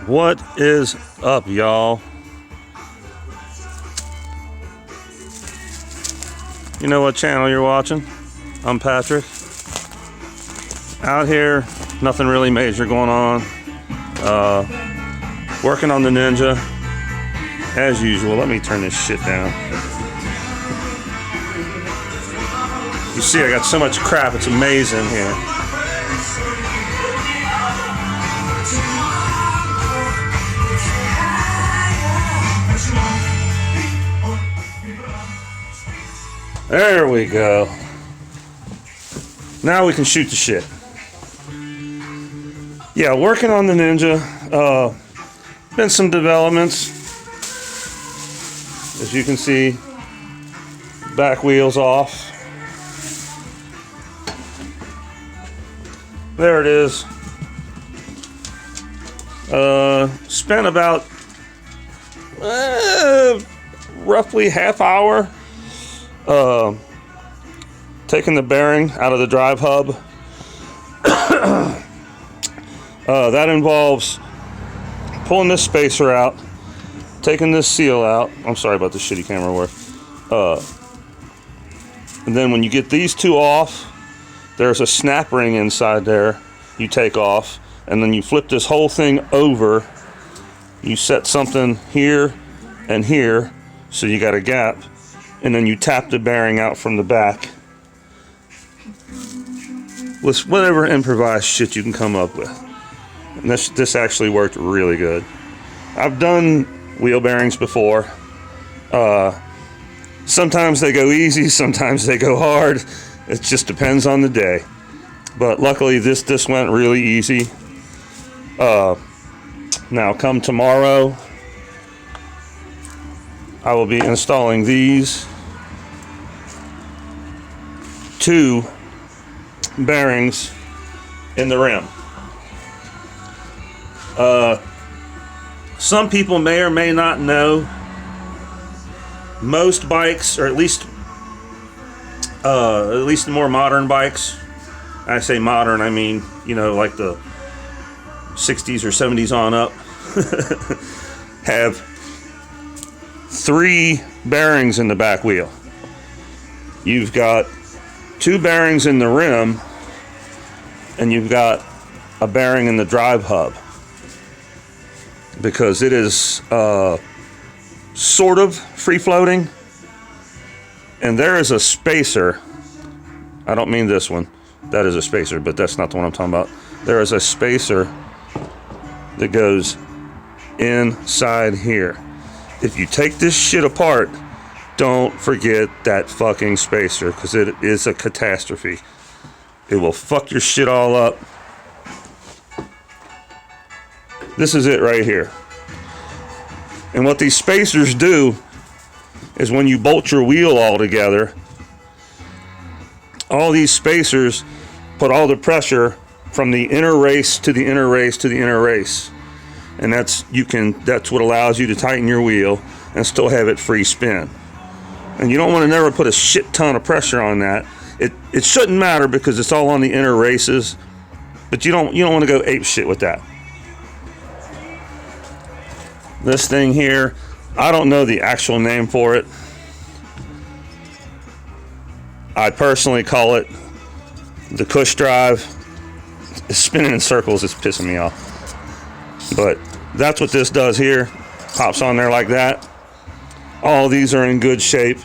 What is up, y'all? You know what channel you're watching? I'm Patrick. Out here, nothing really major going on. Working on the Ninja, as usual. Let me turn this shit down. You see, I got so much crap, it's amazing here. There we go. Now we can shoot the shit. Yeah, working on the Ninja. Been some developments. As you can see, back wheels off. There it is. Spent about roughly half hour taking the bearing out of the drive hub. That involves pulling this spacer out, taking this seal out. I'm sorry about the shitty camera work. And then when you get these two off, there's a snap ring inside there you take off, and then you flip this whole thing over. You set something here and here, so you got a gap, and then you tap the bearing out from the back with whatever improvised shit you can come up with. And this actually worked really good. I've done wheel bearings before. Sometimes they go easy, sometimes they go hard. It just depends on the day. But luckily this went really easy. Now come tomorrow, I will be installing these two bearings in the rim. Some people may or may not know, most bikes, or at least the more modern bikes, I say modern, I mean, you know, like the 60s or 70s on up, have 3 bearings in the back wheel. You've got 2 bearings in the rim, and you've got a bearing in the drive hub, because it is sort of free floating, and there is a spacer. I don't mean this one, that is a spacer, but that's not the one I'm talking about. There is a spacer that goes inside here. If you take this shit apart, don't forget that fucking spacer, because it is a catastrophe. It will fuck your shit all up. This is it right here. And what these spacers do is when you bolt your wheel all together, all these spacers put all the pressure from the inner race to the inner race to the inner race. And that's what allows you to tighten your wheel and still have it free spin. And you don't want to never put a shit ton of pressure on that. It shouldn't matter because it's all on the inner races, but you don't want to go ape shit with that. This thing here, I don't know the actual name for it. I personally call it the Cush Drive. It's spinning in circles, it's pissing me off. But that's what this does here. Pops on there like that. All these are in good shape.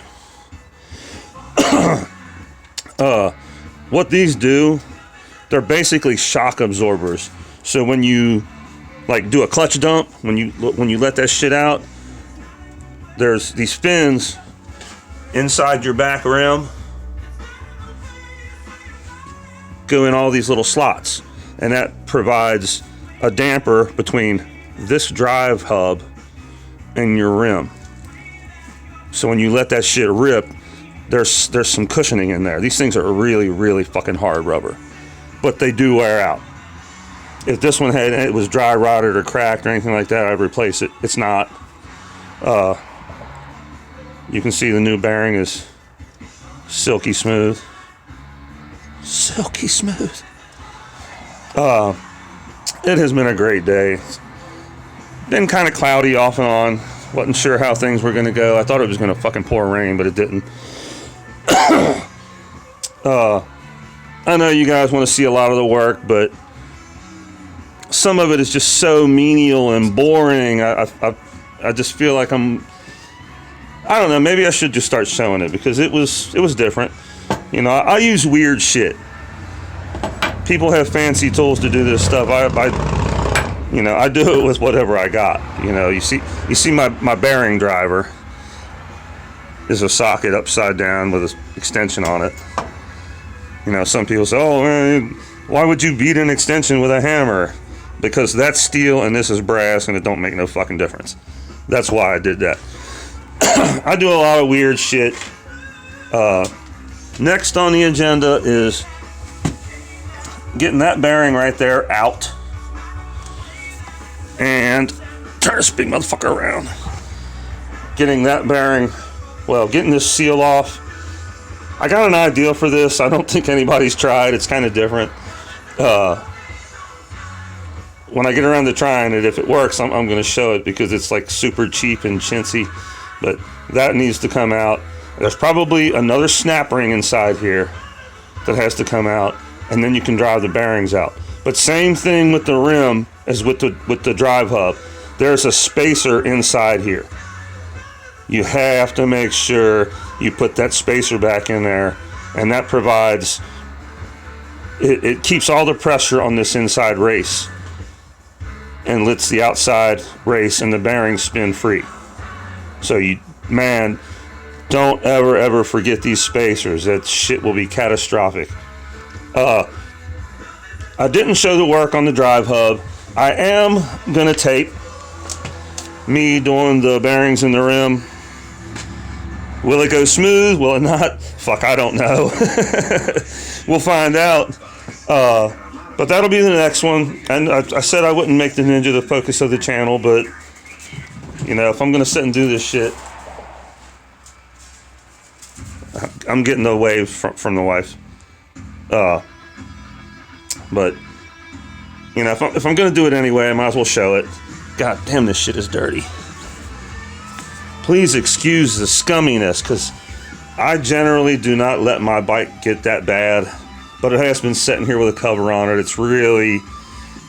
What these do, they're basically shock absorbers. So when you like do a clutch dump, when you let that shit out, there's these fins inside your back rim go in all these little slots, and that provides a damper between this drive hub and your rim. So when you let that shit rip, there's some cushioning in there. These things are really, really fucking hard rubber, but they do wear out. If this one it was dry rotted or cracked or anything like that, I'd replace it. It's not. You can see the new bearing is silky smooth. Silky smooth. It has been a great day. been kind of cloudy off and on. Wasn't sure how things were going to go. I thought it was going to fucking pour rain, but it didn't. I know you guys want to see a lot of the work, but some of it is just so menial and boring. I just feel like I don't know, maybe I should just start showing it, because it was different. You know, I use weird shit. People have fancy tools to do this stuff. I do it with whatever I got. You know, you see my bearing driver is a socket upside down with an extension on it. You know, some people say, oh man, why would you beat an extension with a hammer? Because that's steel and this is brass and it don't make no fucking difference. That's why I did that. I do a lot of weird shit. Next on the agenda is getting that bearing right there out. And turn this big motherfucker around. Getting that bearing, getting this seal off. I got an idea for this. I don't think anybody's tried. It's kind of different. When I get around to trying it, if it works, I'm going to show it, because it's like super cheap and chintzy. But that needs to come out. There's probably another snap ring inside here that has to come out, and then you can drive the bearings out. But same thing with the rim as with the drive hub. There's a spacer inside here. You have to make sure you put that spacer back in there, and that provides, it keeps all the pressure on this inside race and lets the outside race and the bearings spin free. So don't ever forget these spacers. That shit will be catastrophic. I didn't show the work on the drive hub. I am gonna tape me doing the bearings in the rim. Will it go smooth? Will it not? Fuck, I don't know. We'll find out. But that'll be the next one. And I said I wouldn't make the Ninja the focus of the channel, but you know, if I'm gonna sit and do this shit, I'm getting away from the wife. But you know, if I'm gonna do it anyway, I might as well show it. God damn, this shit is dirty. Please excuse the scumminess, because I generally do not let my bike get that bad, but it has been sitting here with a cover on it. It's really,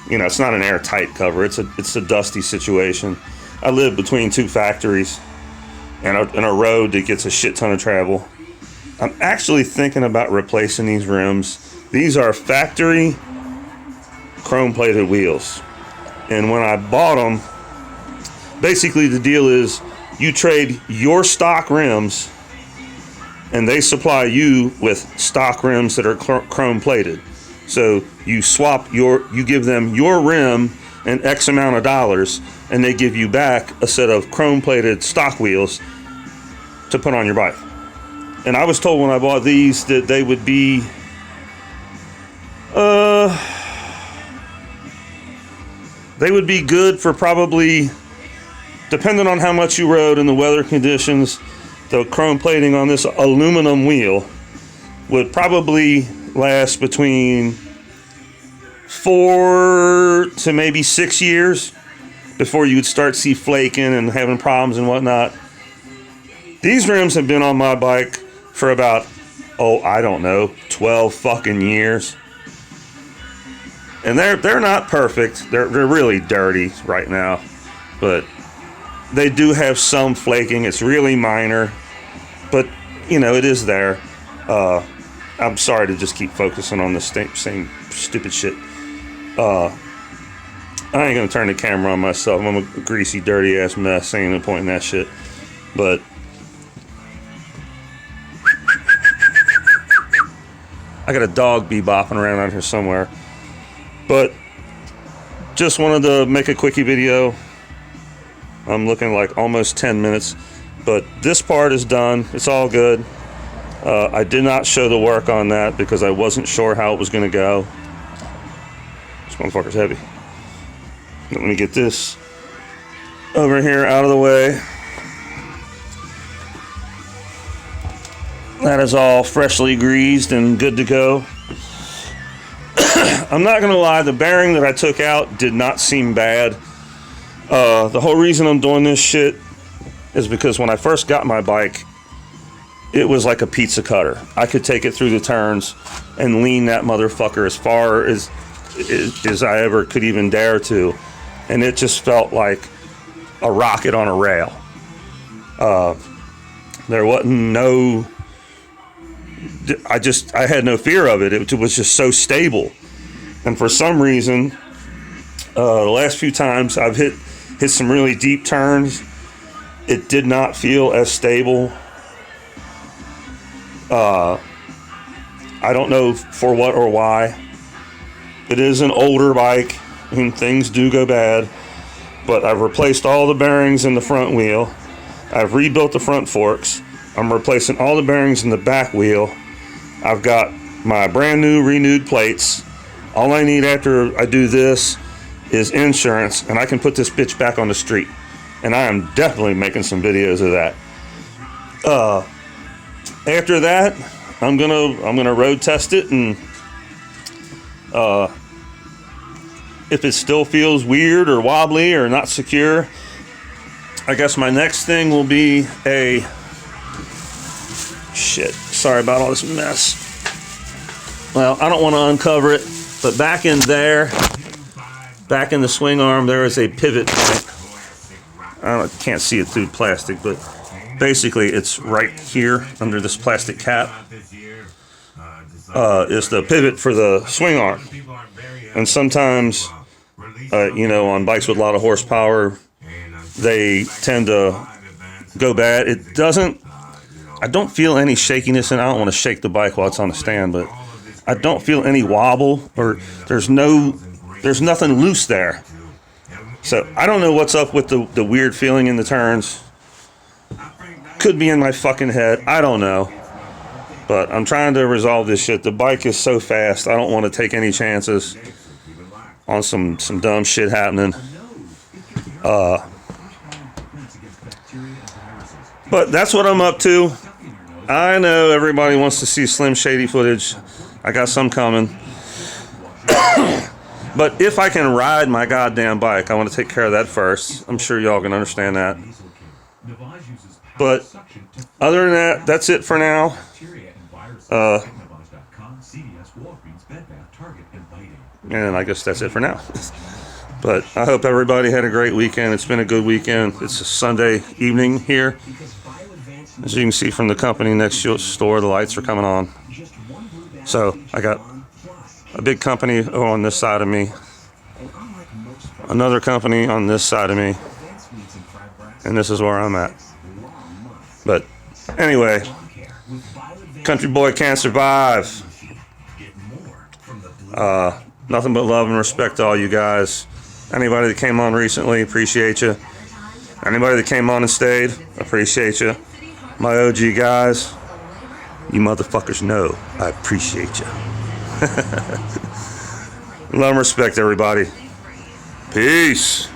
you know, it's not an airtight cover. It's a dusty situation. I live between two factories and a road that gets a shit ton of travel. I'm actually thinking about replacing these rims. These are factory chrome-plated wheels. And when I bought them, basically the deal is you trade your stock rims and they supply you with stock rims that are chrome-plated. So you you give them your rim and X amount of dollars, and they give you back a set of chrome-plated stock wheels to put on your bike. And I was told when I bought these that they would be good for probably, depending on how much you rode and the weather conditions, the chrome plating on this aluminum wheel would probably last between 4 to maybe 6 years before you would start see flaking and having problems and whatnot. These rims have been on my bike for about, I don't know, 12 fucking years. And they're not perfect. They're really dirty right now, but they do have some flaking. It's really minor, but you know, it is there. I'm sorry to just keep focusing on the same stupid shit. I ain't gonna turn the camera on myself. I'm a greasy, dirty ass mess. Ain't no point in that shit. But I got a dog bebopping around out here somewhere. But just wanted to make a quickie video. I'm looking like almost 10 minutes, but this part is done. It's all good. I did not show the work on that because I wasn't sure how it was going to go. This motherfucker's heavy. Let me get this over here out of the way. That is all freshly greased and good to go. I'm not gonna lie, the bearing that I took out did not seem bad. The whole reason I'm doing this shit is because when I first got my bike, it was like a pizza cutter. I could take it through the turns and lean that motherfucker as far as I ever could even dare to. And it just felt like a rocket on a rail. There wasn't I had no fear of it. It was just so stable. And for some reason, the last few times I've hit some really deep turns, it did not feel as stable. I don't know for what or why. It is an older bike and things do go bad, but I've replaced all the bearings in the front wheel. I've rebuilt the front forks. I'm replacing all the bearings in the back wheel. I've got my brand new renewed plates. All I need after I do this is insurance, and I can put this bitch back on the street. And I am definitely making some videos of that. After that, I'm gonna road test it, and if it still feels weird or wobbly or not secure, I guess my next thing will be a shit. Sorry about all this mess. Well, I don't want to uncover it, but back in there, back in the swing arm, there is a pivot point. Can't see it through plastic, but basically it's right here under this plastic cap. Is the pivot for the swing arm. And sometimes, on bikes with a lot of horsepower, they tend to go bad. I don't feel any shakiness, and I don't want to shake the bike while it's on the stand, but I don't feel any wobble, or there's nothing loose there. So I don't know what's up with the weird feeling in the turns. Could be in my fucking head. I don't know. But I'm trying to resolve this shit. The bike is so fast. I don't want to take any chances on some dumb shit happening. But that's what I'm up to. I know everybody wants to see Slim Shady footage. I got some coming. But if I can ride my goddamn bike, I want to take care of that first. I'm sure y'all can understand that. But other than that, that's it for now. And I guess that's it for now. But I hope everybody had a great weekend. It's been a good weekend. It's a Sunday evening here. As you can see from the company next store, the lights are coming on. So I got a big company on this side of me, another company on this side of me, and this is where I'm at. But anyway, country boy can't survive. Nothing but love and respect to all you guys. Anybody that came on recently, appreciate you. Anybody that came on and stayed, appreciate you. My OG guys, you motherfuckers know I appreciate you. Love and respect, everybody. Peace.